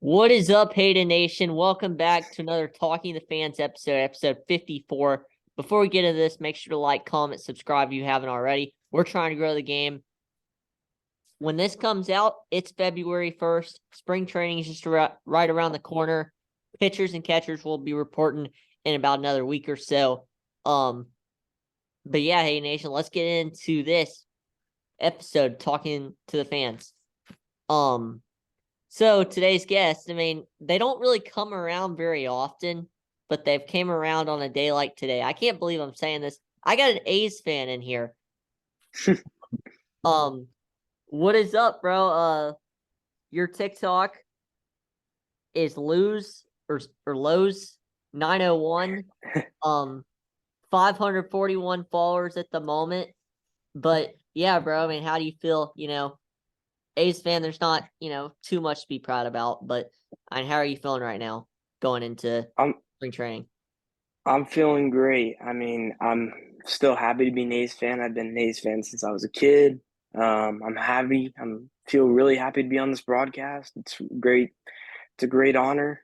What is up, Hayden Nation? Welcome back to another Talking to Fans episode 54. Before we get into this, make sure to like, comment, subscribe if you haven't already. We're trying to grow the game. When this comes out, it's February 1st. Spring training is just right around the corner. Pitchers and catchers will be reporting in about another week or so. But yeah, Hayden Nation, let's get into this episode talking to the fans. So today's guests, they don't really come around very often, but they've came around on a day like today. I can't believe I'm saying this. I got an A's fan in here. Um, what is up, bro? Your TikTok is lose or Lowe's 901. 541 followers at the moment. But yeah, bro, how do you feel? A's fan, there's not, too much to be proud about, but how are you feeling right now going into I'm spring training? I'm feeling great. I'm still happy to be an A's fan. I've been an A's fan since I was a kid. I'm happy. Feel really happy to be on this broadcast. It's great. It's a great honor.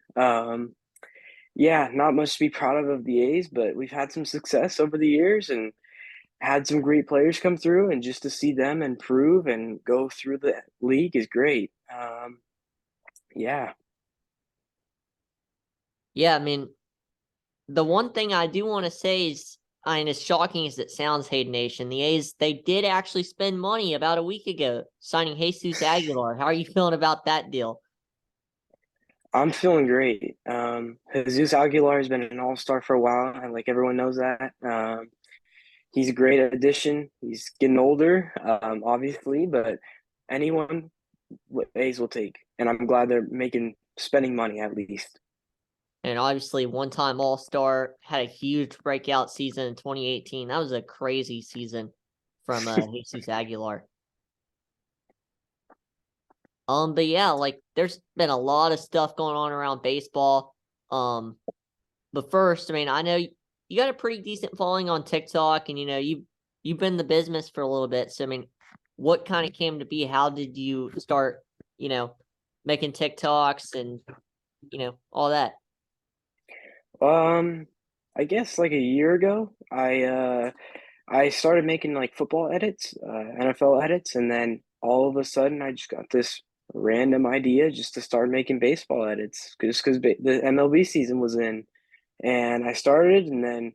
Yeah, not much to be proud of the A's, but we've had some success over the years and had some great players come through, and just to see them improve and go through the league is great. Yeah. Yeah, the one thing I do want to say is, as shocking as it sounds, Hayden Nation, the A's, they did actually spend money about a week ago signing Jesus Aguilar. How are you feeling about that deal? I'm feeling great. Jesus Aguilar has been an all-star for a while, and like everyone knows that. He's a great addition. He's getting older, obviously, but anyone A's will take, and I'm glad they're spending money at least. And obviously, one-time All-Star, had a huge breakout season in 2018. That was a crazy season from Jesus Aguilar. But yeah, there's been a lot of stuff going on around baseball. But first, I know you got a pretty decent following on TikTok, and you've been in the business for a little bit. So what kind of came to be? How did you start, you know, making TikToks and all that? Um, I guess like a year ago, I started making like football edits, NFL edits, and then all of a sudden I just got this random idea just to start making baseball edits just because the MLB season was in, and I started, and then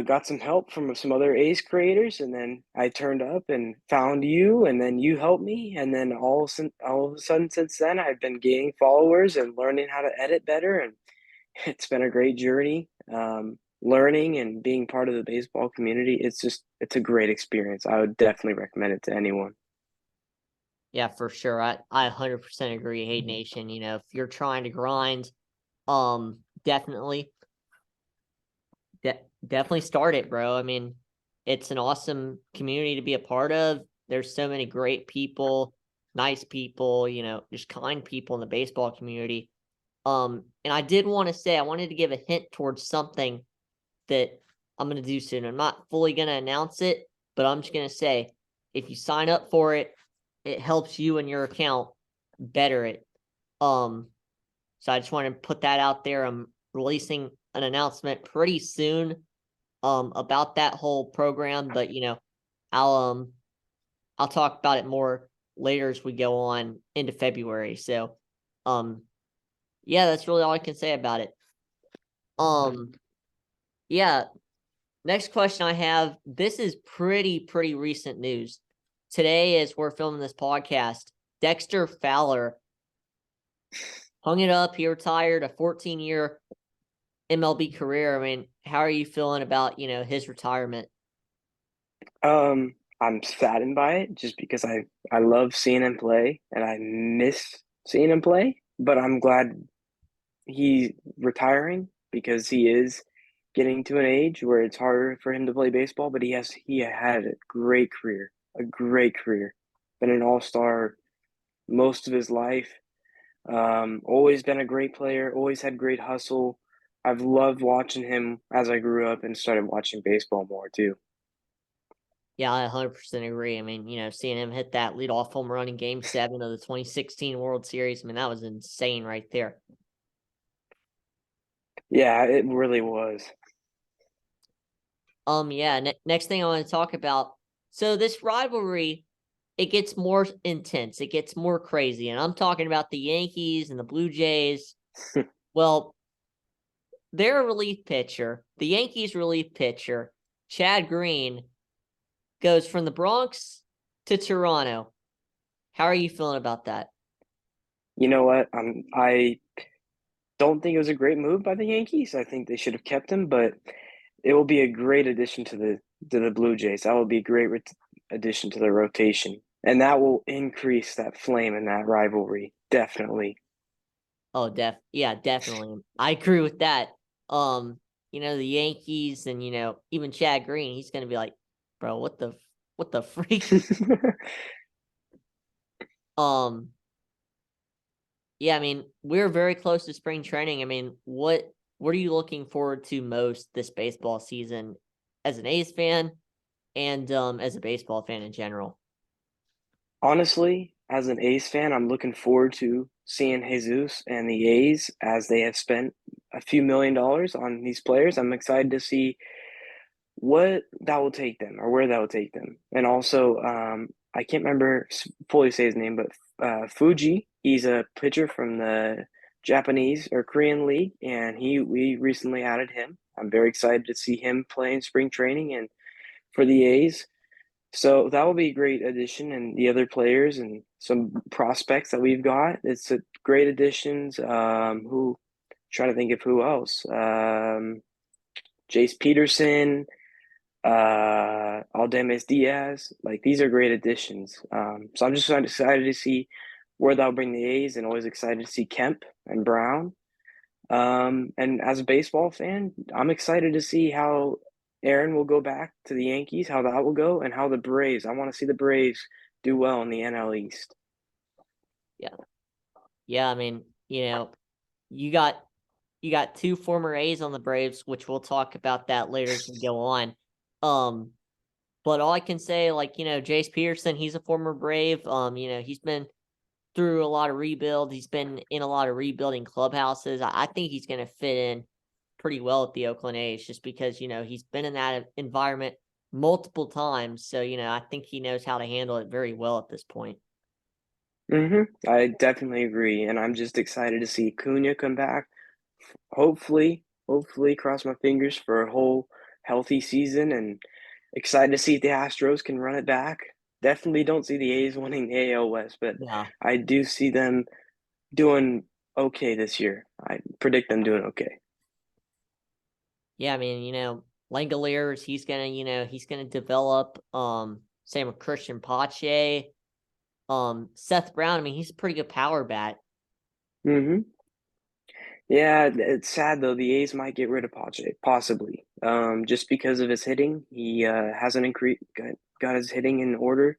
got some help from some other Ace creators, and then I turned up and found you, and then you helped me, and then all of a sudden since then I've been gaining followers and learning how to edit better, and it's been a great journey. Learning and being part of the baseball community, it's a great experience. I would definitely recommend it to anyone. Yeah, for sure. I 100% agree, Hey Nation. If you're trying to grind, definitely, definitely start it, bro. It's an awesome community to be a part of. There's so many great people, nice people, just kind people in the baseball community. And I did want to say, I wanted to give a hint towards something that I'm going to do soon. I'm not fully going to announce it, but I'm just going to say, if you sign up for it, it helps you and your account better it. So I just want to put that out there. I'm releasing an announcement pretty soon about that whole program, but I'll um I'll talk about it more later as we go on into February. So um yeah, that's really all I can say about it. Um yeah, next question I have, this is pretty recent news. Today, as we're filming this podcast, Dexter Fowler hung it up. He retired, a 14-year MLB career. How are you feeling about, his retirement? I'm saddened by it just because I love seeing him play and I miss seeing him play, but I'm glad he's retiring because he is getting to an age where it's harder for him to play baseball, but he had a great career. Been an all-star most of his life. Always been a great player, always had great hustle. I've loved watching him as I grew up and started watching baseball more too. Yeah, I 100% agree. I mean, seeing him hit that leadoff home run in Game 7 of the 2016 World Series, I mean, that was insane right there. Yeah, it really was. Yeah, next thing I want to talk about. So this rivalry, it gets more intense. It gets more crazy. And I'm talking about the Yankees and the Blue Jays. Well, their relief pitcher, the Yankees relief pitcher, Chad Green, goes from the Bronx to Toronto. How are you feeling about that? You know what? I don't think it was a great move by the Yankees. I think they should have kept him, but it will be a great addition to the Blue Jays. That will be a great addition to the rotation, and that will increase that flame in that rivalry. Definitely. Oh, yeah, definitely. I agree with that. The Yankees and even Chad Green, he's gonna be like, bro, what the freak? Um, yeah, I mean, we're very close to spring training. I mean, what are you looking forward to most this baseball season as an A's fan and as a baseball fan in general? Honestly, as an A's fan, I'm looking forward to seeing Jesus and the A's as they have spent a few $1 million on these players. I'm excited to see what that will take them or where that will take them. And also, I can't remember fully say his name, but Fuji, he's a pitcher from the Japanese or Korean league, and we recently added him. I'm very excited to see him play in spring training and for the A's. So that will be a great addition, and the other players and some prospects that we've got. It's a great additions. Who trying to think of who else? Jace Peterson, Aldemus Diaz. Like these are great additions. So I'm just excited to see where that'll bring the A's, and always excited to see Kemp and Brown. And as a baseball fan, I'm excited to see how Aaron will go back to the Yankees, how that will go, and how the Braves. I want to see the Braves do well in the NL East. Yeah. Yeah, I mean, you got two former A's on the Braves, which we'll talk about that later as we go on. Um, but all I can say, like, Jace Peterson, he's a former Brave. He's been through a lot of rebuild. He's been in a lot of rebuilding clubhouses. I think he's going to fit in pretty well at the Oakland A's just because, he's been in that environment multiple times. So, I think he knows how to handle it very well at this point. I definitely agree, and I'm just excited to see Cunha come back. Hopefully, cross my fingers for a whole healthy season, and excited to see if the Astros can run it back. Definitely don't see the A's winning the AL West, but Yeah. I do see them doing okay this year. I predict them doing okay. Yeah, I mean, Langoliers, he's gonna develop. Same with Christian Pache. Seth Brown, I mean, he's a pretty good power bat. hmm Yeah, it's sad though. The A's might get rid of Pache, possibly, just because of his hitting. He hasn't got his hitting in order.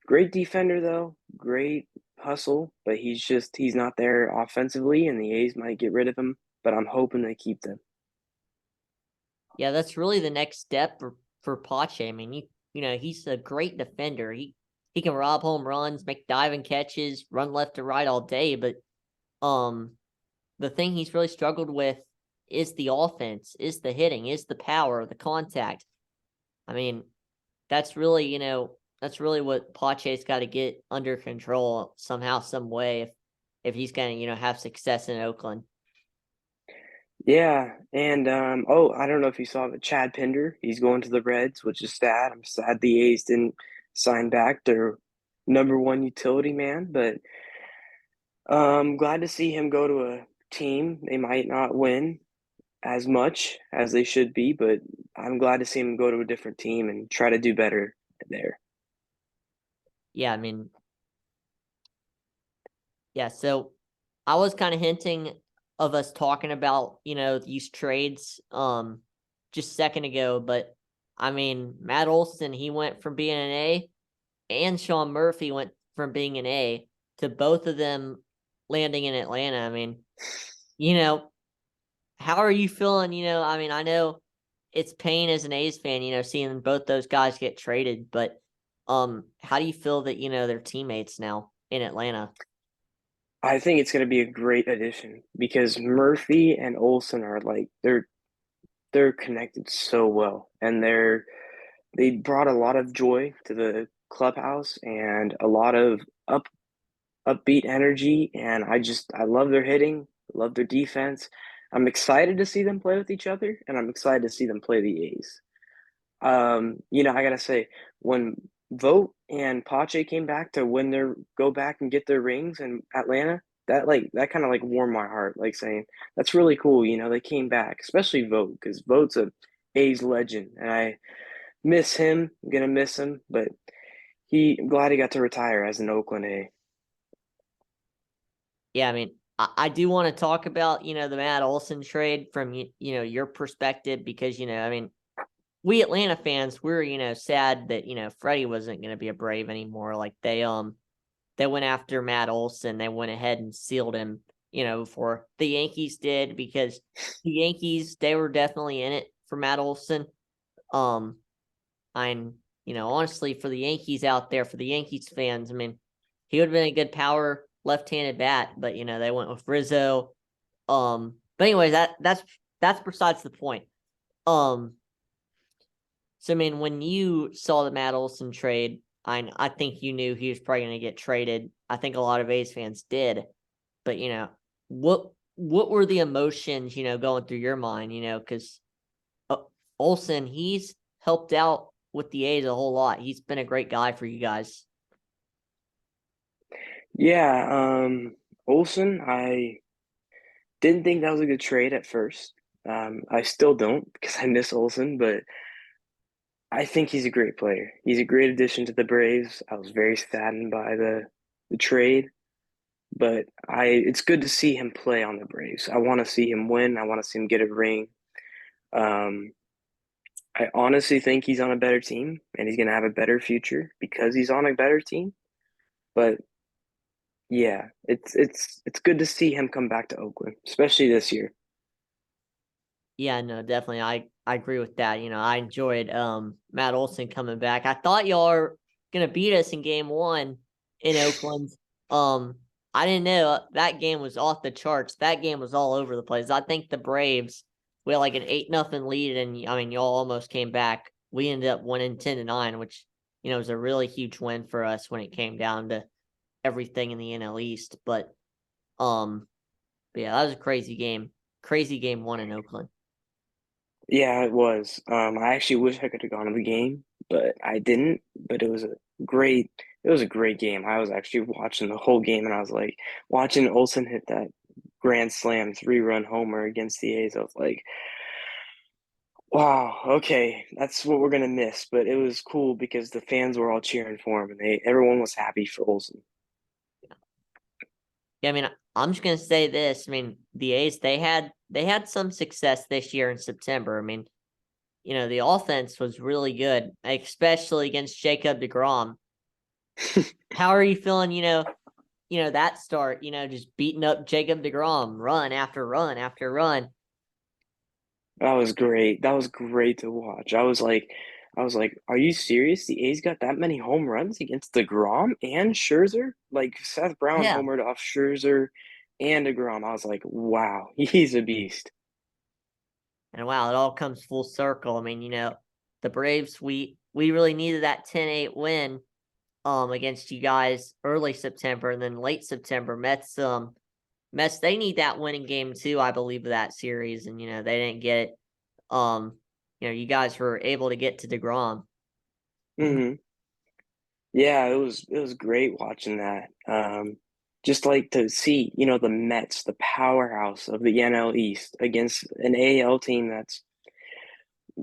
Great defender though, great hustle, but he's not there offensively, and the A's might get rid of him. But I'm hoping they keep them. Yeah, that's really the next step for Pache. I mean, he's a great defender. He can rob home runs, make diving catches, run left to right all day. But um, the thing he's really struggled with is the offense, is the hitting, is the power, the contact. I mean, that's really that's really what Pache's got to get under control somehow, some way, if he's going to have success in Oakland. Yeah, and oh, I don't know if you saw it, Chad Pinder, he's going to the Reds, which is sad. I'm sad the A's didn't sign back their number one utility man, but glad to see him go to a team. They might not win as much as they should be, but I'm glad to see him go to a different team and try to do better there. Yeah, I mean, yeah. So I was kind of hinting of us talking about these trades just a second ago, but I mean Matt Olson, he went from being an A, and Sean Murphy went from being an A to both of them landing in Atlanta. I mean, you know, how are you feeling? I mean, I know it's pain as an A's fan, seeing both those guys get traded. But how do you feel that they're teammates now in Atlanta? I think it's going to be a great addition because Murphy and Olson are like they're connected so well, and they brought a lot of joy to the clubhouse and a lot of up upbeat energy. And I love their hitting, love their defense. I'm excited to see them play with each other, and I'm excited to see them play the A's. I gotta say, when Vogt and Pache came back to win their go back and get their rings in Atlanta, that kind of like warmed my heart, like saying that's really cool. They came back, especially Vogt, because Vogt's a A's legend, and I miss him. I'm gonna miss him, but I'm glad he got to retire as an Oakland A. Yeah, I mean, I do want to talk about the Matt Olson trade from your perspective because I mean, we Atlanta fans, we're sad that Freddie wasn't going to be a Brave anymore. Like they went after Matt Olson, they went ahead and sealed him before the Yankees did, because the Yankees, they were definitely in it for Matt Olson. I'm honestly, for the Yankees out there, for the Yankees fans, I mean, he would have been a good power left-handed bat, but they went with Rizzo. But anyways, that's besides the point. So I mean, when you saw the Matt Olson trade, I think you knew he was probably going to get traded. I think a lot of A's fans did, but what were the emotions going through your mind? Because Olson, he's helped out with the A's a whole lot. He's been a great guy for you guys. Yeah, Olson, I didn't think that was a good trade at first. I still don't because I miss Olson, but I think he's a great player. He's a great addition to the Braves. I was very saddened by the trade, but I it's good to see him play on the Braves. I want to see him win. I want to see him get a ring. Um, I honestly think he's on a better team and he's going to have a better future because he's on a better team. But yeah, it's good to see him come back to Oakland, especially this year. Yeah, no, definitely. I agree with that. I enjoyed Matt Olson coming back. I thought y'all are gonna beat us in game one in Oakland. Um, I didn't know that game was off the charts. That game was all over the place. I think the Braves, we had like an 8-0 lead, and I mean y'all almost came back. We ended up winning 10-9, which was a really huge win for us when it came down to everything in the NL East. Um, but yeah, that was a crazy game. Crazy game one in Oakland. Yeah, it was. I actually wish I could have gone to the game, but I didn't. But it was a great game. I was actually watching the whole game, and I was like watching Olson hit that grand slam 3-run homer against the A's. I was like, wow, okay, that's what we're gonna miss. But it was cool because the fans were all cheering for him, and everyone was happy for Olson. Yeah, I mean, I'm just gonna say this. I mean, the A's, they had some success this year in September. I mean, the offense was really good, especially against Jacob deGrom. How are you feeling? That start. Just beating up Jacob deGrom, run after run after run. That was great. That was great to watch. I was like, are you serious? The A's got that many home runs against DeGrom and Scherzer? Like Seth Brown Yeah, homered off Scherzer and DeGrom. I was like, wow, he's a beast. and wow, it all comes full circle. I mean, the Braves, we really needed that 10-8 win against you guys early September, and then late September Mets, they need that winning game too, I believe, of that series, and they didn't get it. You guys were able to get to DeGrom. Hmm. Yeah, it was great watching that. Just like to see, the Mets, the powerhouse of the NL East against an AL team that's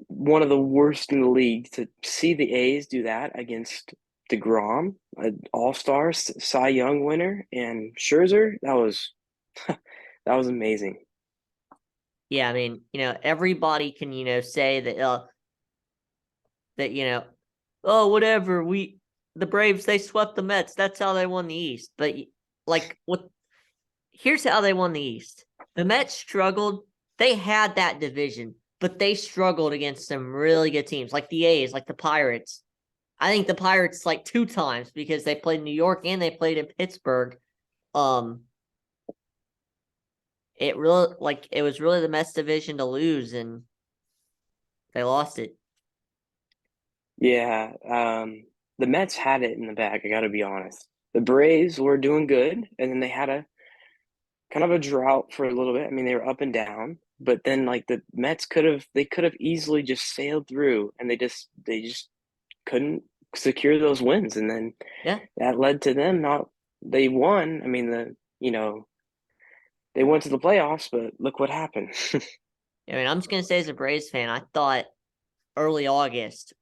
one of the worst in the league. To see the A's do that against DeGrom, an All-Star Cy Young winner, and Scherzer, that was amazing. Yeah, I mean, everybody can say that oh, whatever, the Braves, they swept the Mets, that's how they won the East. But like, what here's how they won the East. The Mets struggled. They had that division. but they struggled against some really good teams, like the A's, like the Pirates. I think the Pirates like 2 times because they played in New York and they played in Pittsburgh. Um, it was really the Mets division to lose, and they lost it. Yeah, the Mets had it in the bag, I gotta be honest. The Braves were doing good, and then they had a kind of a drought for a little bit. I mean, they were up and down, but then like the Mets could have easily just sailed through, and they just couldn't secure those wins, and then Yeah, that led to them not they won. I mean, they went to the playoffs, but look what happened. I mean, I'm just gonna say as a Braves fan, I thought early August,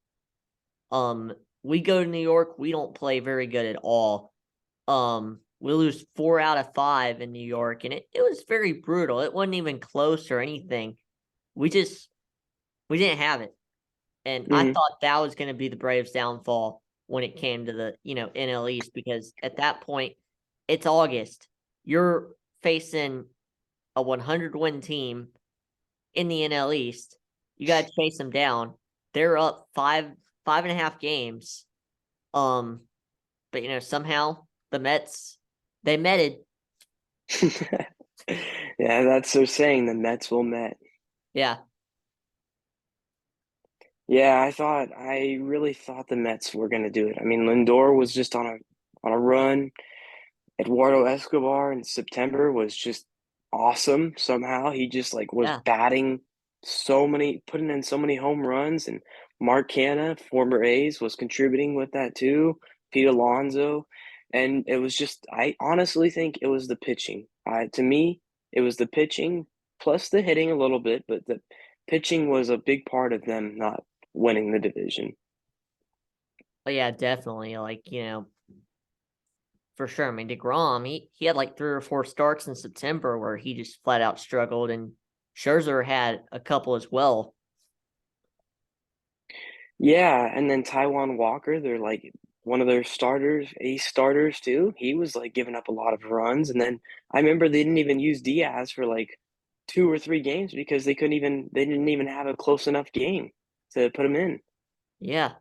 um, we go to New York, we don't play very good at all. We lose 4 out of 5 in New York, and it was very brutal. It wasn't even close or anything. We just we didn't have it. And I Hmm. thought that was gonna be the Braves' downfall when it came to the, NL East, because at that point, it's August. You're facing a 100-win team in the NL East. You gotta chase them down. They're up 5.5 games. Um, but somehow the Mets they met it. Yeah, that's their saying. The Mets will Met. Yeah, Yeah, I really thought the Mets were gonna do it. I mean, Lindor was just on a run. Eduardo Escobar in September was just awesome somehow. He just like was yeah, batting putting in so many home runs, and Mark Canha, former A's, was contributing with that too. Pete Alonso, and it was just I honestly think it was the pitching. To me, it was the pitching plus the hitting a little bit, but the pitching was a big part of them not winning the division. but yeah, definitely. Like, for sure. I mean, DeGrom, he had like 3 or 4 starts in September where he just flat out struggled, and Scherzer had a couple as well. Yeah, and then Taiwan Walker, they're like one of their starters, ace starters too. He was like giving up a lot of runs, and then I remember they didn't even use Diaz for like 2 or 3 games because they didn't even have a close enough game to put him in. Yeah,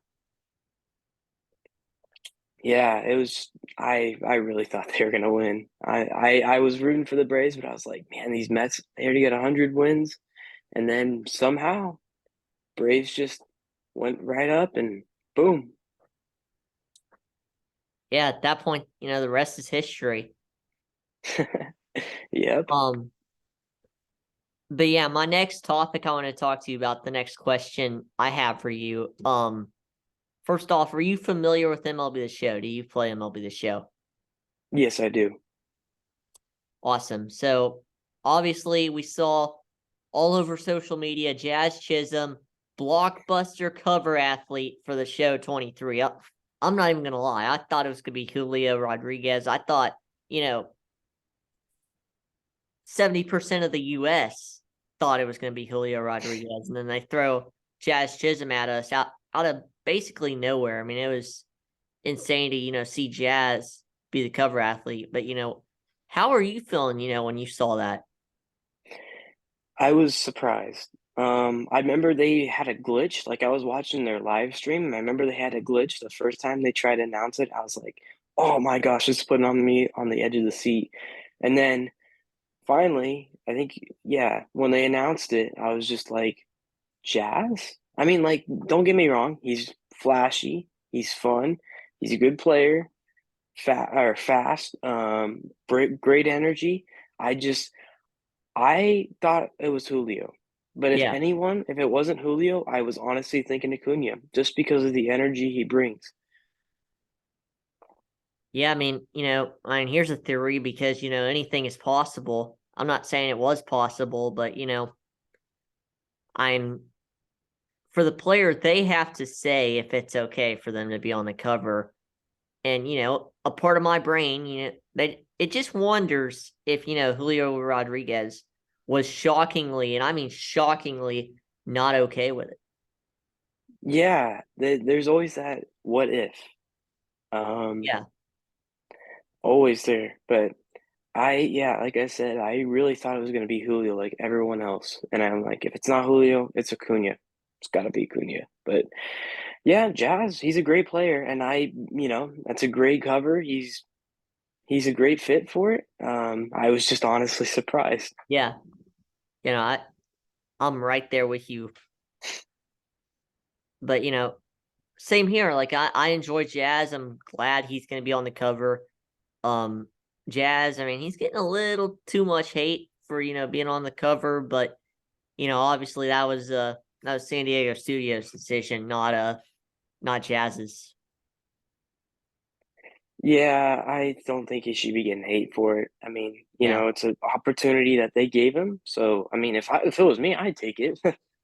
Yeah, it was I really thought they were gonna win. I was rooting for the Braves, but I was like, man, these Mets they already got 100 wins, and then somehow Braves just went right up and boom. yeah. At that point, the rest is history. Yep. Um, but yeah, my next topic I want to talk to you about, the next question I have for you. First off, are you familiar with MLB The Show? Do you play MLB The Show? Yes, I do. Awesome. So obviously, we saw all over social media Jazz Chisholm, blockbuster cover athlete for the show 23. I'm not even gonna lie. I thought it was gonna be Julio Rodriguez. I thought, you know, 70% of the US thought it was gonna be Julio Rodriguez. And then they throw Jazz Chisholm at us out of basically nowhere. I mean, it was insane to, see Jazz be the cover athlete. But how are you feeling, when you saw that? I was surprised. I remember they had a glitch. Like I was watching their live stream, and I remember they had a glitch the first time they tried to announce it. I was like, "Oh my gosh, it's putting on me on the edge of the seat." And then finally, I think, yeah, when they announced it, I was just like, "Jazz?" I mean, like, don't get me wrong, he's flashy, he's fun, he's a good player, fast, great energy. I just I thought it was Julio. But Yeah. if it wasn't Julio, I was honestly thinking Acuna just because of the energy he brings. Yeah, I mean, here's a theory because, anything is possible. I'm not saying it was possible, but, I'm for the player, they have to say if it's okay for them to be on the cover. And, a part of my brain, it just wonders if, Julio Rodriguez was shockingly, and I mean shockingly, not okay with it. Yeah, there's always that what if. Um, Yeah. always there. But Like I said, I really thought it was going to be Julio like everyone else. And I'm like, if it's not Julio, it's Acuna. It's got to be Acuna. But yeah, Jazz, he's a great player. And that's a great cover. He's a great fit for it. I was just honestly surprised. Yeah, I'm right there with you. But same here. Like I enjoy Jazz. I'm glad he's going to be on the cover. Um, Jazz. I mean, he's getting a little too much hate for being on the cover, but obviously that was San Diego Studios' decision, not Jazz's. Yeah, I don't think he should be getting hate for it. I mean, Yeah, it's an opportunity that they gave him. So, I mean, if it was me, I'd take it.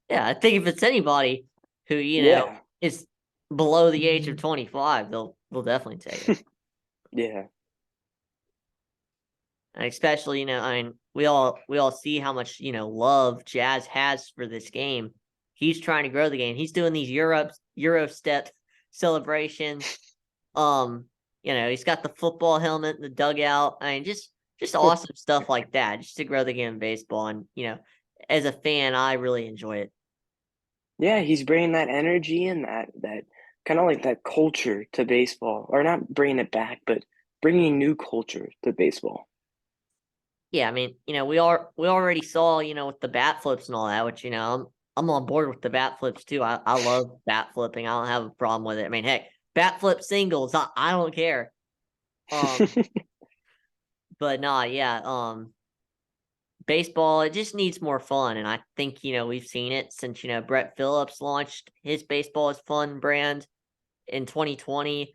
yeah. I think if it's anybody who Yeah. is below the age of 25, they'll definitely take it. Yeah. And especially, I mean, we all see how much love Jazz has for this game. He's trying to grow the game. He's doing these Euro step celebrations. He's got the football helmet in the dugout. I mean, just awesome stuff like that, just to grow the game of baseball. And as a fan, I really enjoy it. Yeah, he's bringing that energy and that kind of like that culture to baseball, or not bringing it back, but bringing new culture to baseball. Yeah, I mean, we already saw, with the bat flips and all that, which I'm on board with the bat flips too. I love bat flipping. I don't have a problem with it. I mean, heck, bat flip singles, I don't care. Um, but nah, yeah, baseball, it just needs more fun, and I think we've seen it since Brett Phillips launched his baseball is fun brand in 2020.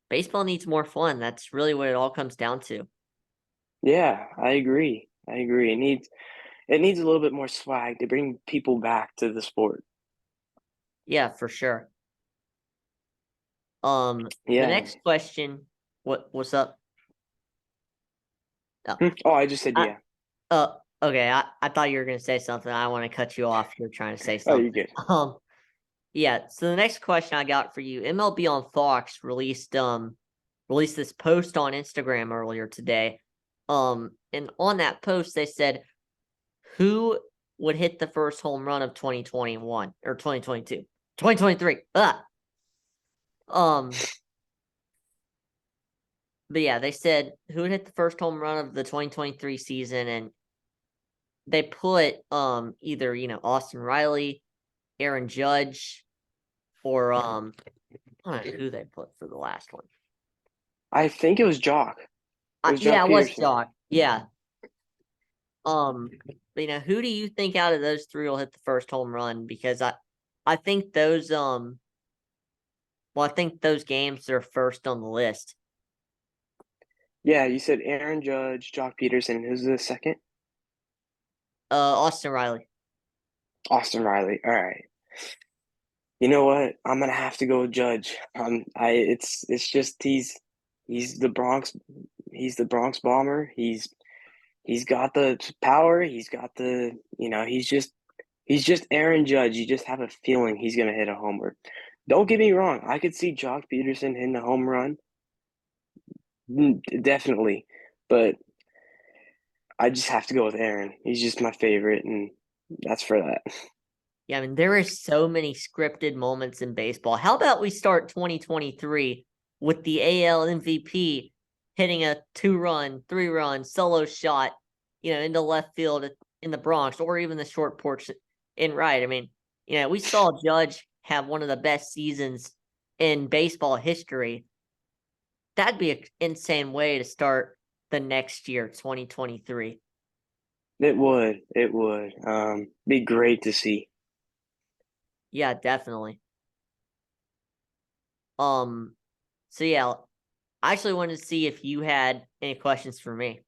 Baseball needs more fun. That's really what it all comes down to. Yeah, I agree. I agree. It needs a little bit more swag to bring people back to the sport. Yeah, for sure. The Yeah. next question, what's up? Oh, Oh, I just said I, yeah. okay. I thought you were gonna say something. I want to cut you off. You're trying to say Oh, you're something. good. Yeah. So the next question I got for you, MLB on Fox released this post on Instagram earlier today. And on that post they said who would hit the first home run of 2021 or 2022, 2023. Um, but yeah, they said who would hit the first home run of the 2023 season, and they put either Austin Riley, Aaron Judge, or I don't know who they put for the last one. I think it was Jock. It was Yeah, Jock it was Peterson. Jock. Yeah. But, who do you think out of those three will hit the first home run? Because I think I think those games are first on the list. Yeah, you said Aaron Judge, Jock Peterson. Who's the second? Austin Riley. Austin Riley. All right. You know what? I'm gonna have to go with Judge. It's just he's the Bronx he's the Bronx Bomber. He's got the power. He's got he's just Aaron Judge. You just have a feeling he's gonna hit a homer. Don't get me wrong. I could see Jock Peterson hitting a home run, definitely, but I just have to go with Aaron. He's just my favorite, and that's for that. Yeah, I mean, there are so many scripted moments in baseball. How about we start 2023 with the AL MVP hitting a 2-run, 3-run solo shot, into left field in the Bronx, or even the short porch in right. I mean, we saw Judge have one of the best seasons in baseball history. That'd be an insane way to start the next year, 2023. It would. It would. Be great to see. Yeah, definitely. Um, so yeah, I actually wanted to see if you had any questions for me.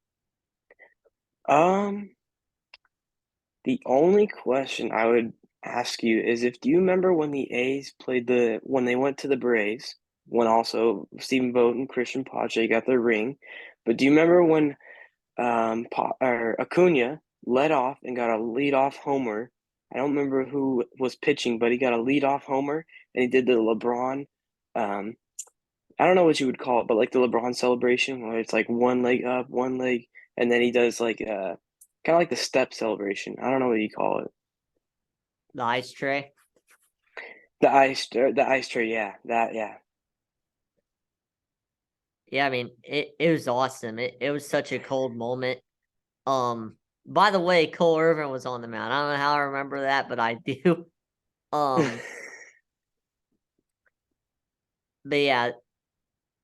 Um, the only question I would ask you is if do you remember when the A's played when they went to the Braves, when also Stephen Vogt and Christian Pache got their ring, but do you remember when or Acuna led off and got a leadoff homer? I don't remember who was pitching, but he got a leadoff homer and he did the LeBron um I don't know what you would call it, but like the LeBron celebration where it's like one leg up, one leg, and then he does like kind of like the step celebration. I don't know what you call it. The ice tray. The ice tray, yeah, that, yeah. Yeah, I mean, it was awesome. It was such a cold moment. Um, by the way, Cole Irvin was on the mound. I don't know how I remember that, but I do. Um, but yeah,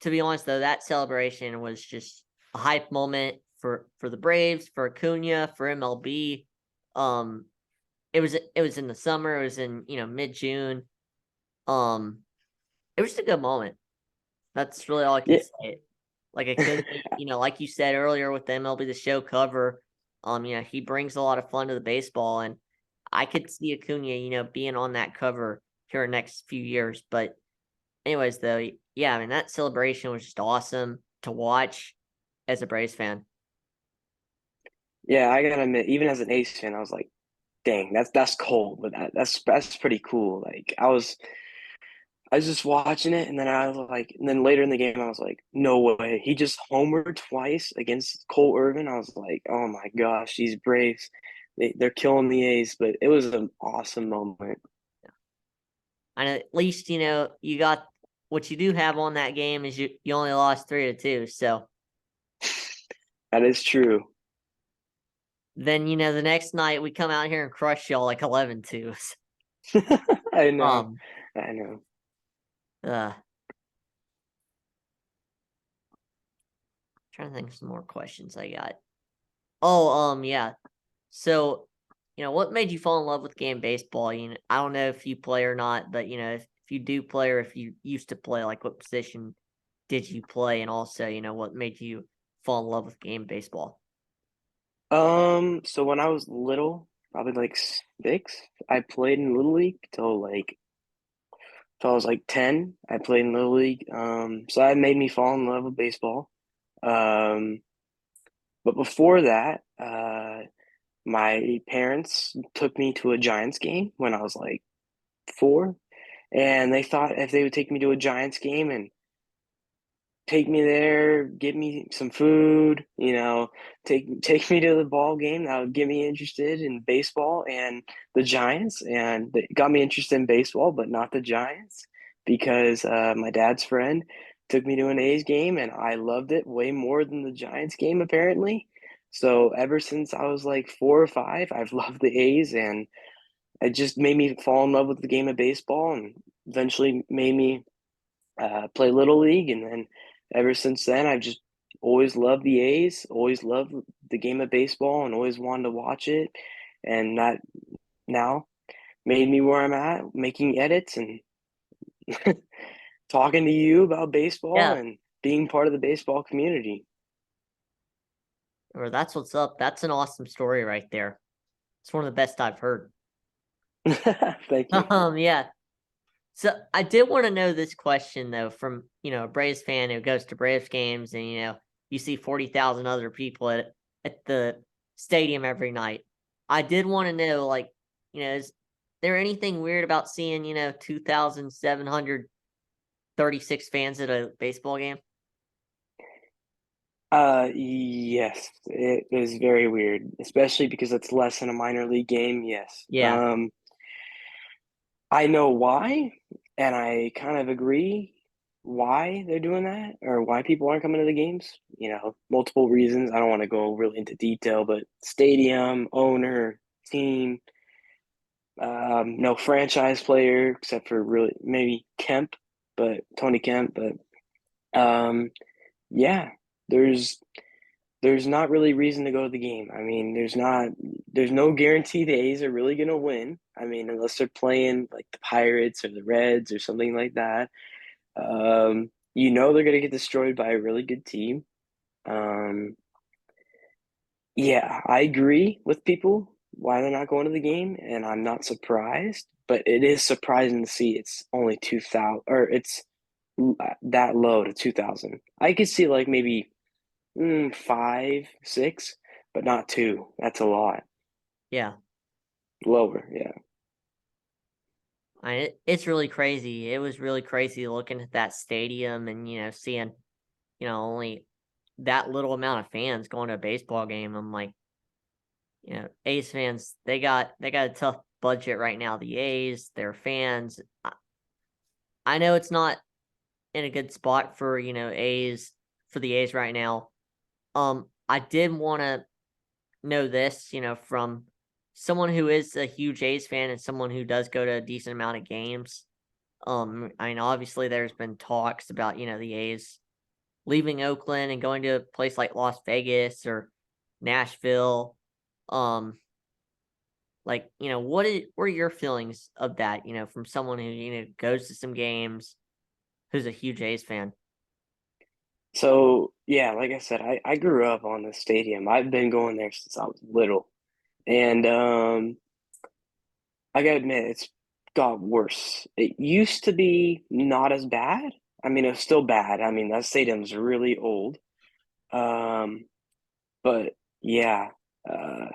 to be honest though, that celebration was just a hype moment for the Braves, for Acuna, for MLB. Um, it was in the summer. It was in mid June. Um, it was just a good moment. That's really all I can Yeah. say. Like Acuna, like you said earlier with the MLB The Show cover, he brings a lot of fun to the baseball, and I could see Acuna, being on that cover here in the next few years. But anyways, though, yeah, I mean that celebration was just awesome to watch as a Braves fan. Yeah, I gotta admit, even as an Ace fan, I was like, dang, that's cold, but that's pretty cool. Like I was just watching it, and then I was like, and then later in the game, I was like, no way, he just homered twice against Cole Irvin. I was like, oh my gosh, these Braves, they're killing the A's. But it was an awesome moment. And at least you got what you do have on that game is you only lost 3-2. So That is true. then the next night we come out here and crush y'all like 11-2. I know, um, I know. uh, trying to think of some more questions I got. Oh, yeah. So, what made you fall in love with game baseball? I don't know if you play or not, but if you do play or if you used to play, like what position did you play? And also, what made you fall in love with game baseball? So when I was little, probably like 6, I played in Little League till I was like 10. I played in Little League. So that made me fall in love with baseball. Um, but before that, my parents took me to a Giants game when I was like 4, and they thought if they would take me to a Giants game and take me there, give me some food, take me to the ball game. That would get me interested in baseball and the Giants, and it got me interested in baseball, but not the Giants, because my dad's friend took me to an A's game, and I loved it way more than the Giants game, apparently. So ever since I was like 4 or 5, I've loved the A's, and it just made me fall in love with the game of baseball, and eventually made me play little league, and then ever since then, I've just always loved the A's, always loved the game of baseball, and always wanted to watch it, and that now made me where I'm at, making edits and talking to you about baseball Yeah, and being part of the baseball community. or that's what's up. That's an awesome story right there. It's one of the best I've heard. Thank you. Yeah. So I did want to know this question though, from a Braves fan who goes to Braves games, and you see 40,000 other people at the stadium every night. I did want to know, like, is there anything weird about seeing 2,736 fans at a baseball game? Yes, it is very weird, especially because it's less than a minor league game. Yes. Yeah, I know why, and I kind of agree why they're doing that, or why people aren't coming to the games. Multiple reasons. I don't want to go really into detail, but stadium, owner, team, no franchise player except for really maybe Kemp, but Tony Kemp. But yeah, there's there's not really reason to go to the game. I mean, there's no guarantee the A's are really gonna win. I mean, unless they're playing like the Pirates or the Reds or something like that. They're gonna get destroyed by a really good team. Um, yeah, I agree with people why they're not going to the game, and I'm not surprised. But it is surprising to see it's only 2,000, or it's that low to 2,000. I could see like maybe 5, 6, but not 2. That's a lot. yeah. Lower, yeah. it's really crazy. It was really crazy looking at that stadium and, seeing, only that little amount of fans going to a baseball game. I'm like, A's fans, they got a tough budget right now. The A's, their fans. I know it's not in a good spot for, for the A's right now. I did want to know this, from someone who is a huge A's fan and someone who does go to a decent amount of games. I mean, obviously there's been talks about, the A's leaving Oakland and going to a place like Las Vegas or Nashville. Um, what are your feelings of that, from someone who, goes to some games, who's a huge A's fan? So yeah, like I said, I grew up on the stadium. I've been going there since I was little. And I gotta admit, it's got worse. It used to be not as bad. I mean, it's still bad. I mean, that stadium's really old. Um, but yeah, uh,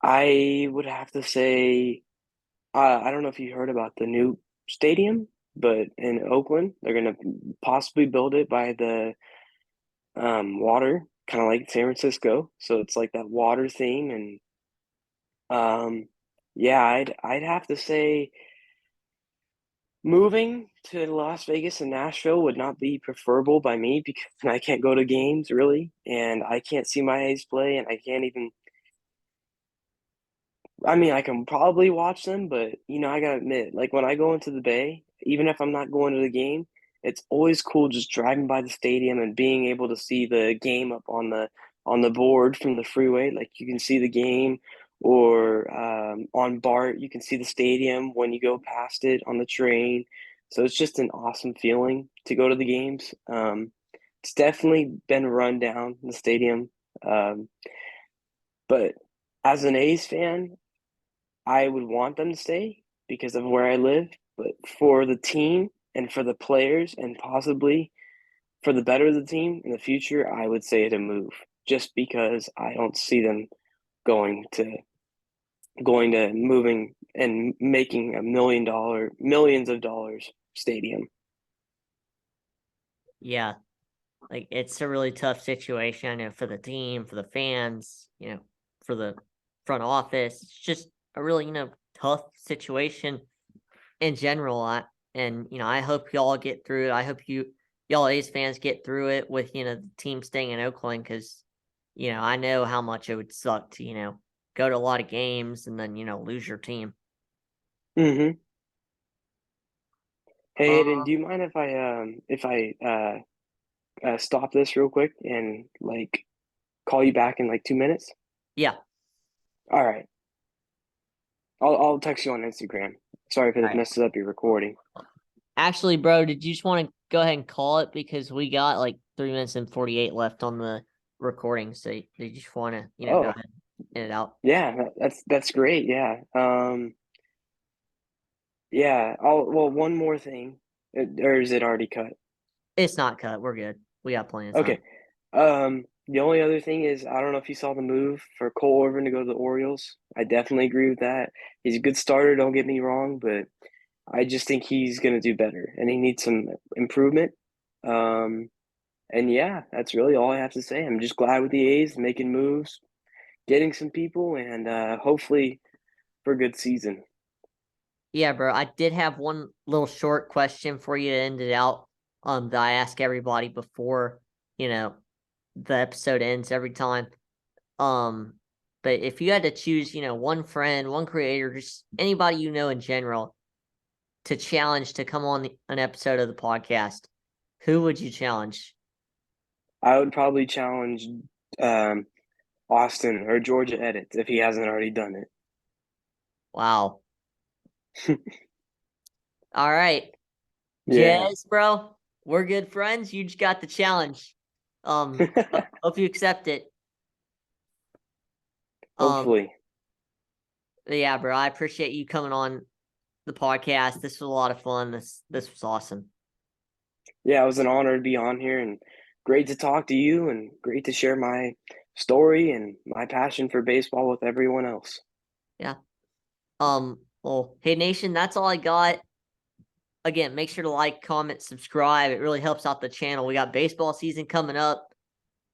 I would have to say, I don't know if you heard about the new stadium, but in Oakland, they're gonna possibly build it by the water, kind of like San Francisco. So it's like that water theme, and yeah, I'd have to say moving to Las Vegas and Nashville would not be preferable by me because I can't go to games really, and I can't see my A's play, and I can't even. I mean, I can probably watch them, but I gotta admit, like when I go into the Bay, even if I'm not going to the game, it's always cool just driving by the stadium and being able to see the game up on the board from the freeway. Like you can see the game, or on BART, you can see the stadium when you go past it on the train. So it's just an awesome feeling to go to the games. It's definitely been run down the stadium, um, but as an A's fan, I would want them to stay because of where I live, but for the team and for the players and possibly for the better of the team in the future, I would say to move just because I don't see them going to moving and making millions of dollars stadium. Yeah, like it's a really tough situation, for the team, for the fans, for the front office. It's just a really, tough situation in general. And I hope y'all get through it. I hope y'all A's fans get through it with, the team staying in Oakland because, I know how much it would suck to, go to a lot of games and then, lose your team. Mm-hmm. Hey, Aiden, Uh do you mind if I stop this real quick and like call you back in like 2 minutes? yeah. All right. I'll text you on Instagram. Sorry if All it right. messes up your recording. Actually, bro, did you just want to go ahead and call it because we got like 3 minutes and 48 left on the recording? So did you just want to, go Oh, ahead and end it out? yeah, that's great. Yeah. Yeah. Well, one more thing. Or is it already cut? It's not cut. We're good. We got plenty of time. Okay. The only other thing is I don't know if you saw the move for Cole Irvin to go to the Orioles. I definitely agree with that. He's a good starter, don't get me wrong, but I just think he's gonna do better and he needs some improvement. Um, and yeah, that's really all I have to say. I'm just glad with the A's making moves, getting some people, and hopefully for a good season. Yeah, bro. I did have one little short question for you to end it out. That I ask everybody before, you know, the episode ends every time. Um, but if you had to choose, one friend, one creator, just anybody in general to challenge to come on an episode of the podcast, who would you challenge? I would probably challenge um, Austin or Georgia Edits if he hasn't already done Wow. it. All right. Yeah, Jez, bro, we're good friends. You just got the challenge. Hope you accept it. Um, hopefully. yeah, bro, I appreciate you coming on the podcast. This was a lot of fun. This was awesome. Yeah, it was an honor to be on here and great to talk to you and great to share my story and my passion for baseball with everyone else. Yeah. Um, Well, hey Nation, that's all I got. Again, make sure to like, comment, subscribe. It really helps out the channel. We got baseball season coming up.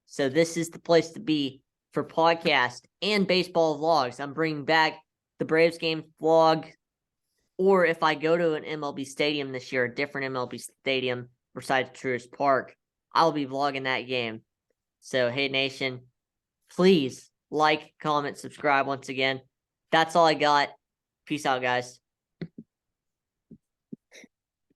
So this is the place to be for podcast and baseball vlogs. I'm bringing back the Braves game vlog, or if I go to an MLB stadium this year, a different MLB stadium besides Truist Park, I'll be vlogging that game. So, hey, Nation, please like, comment, subscribe once again. That's all I got. Peace out, guys.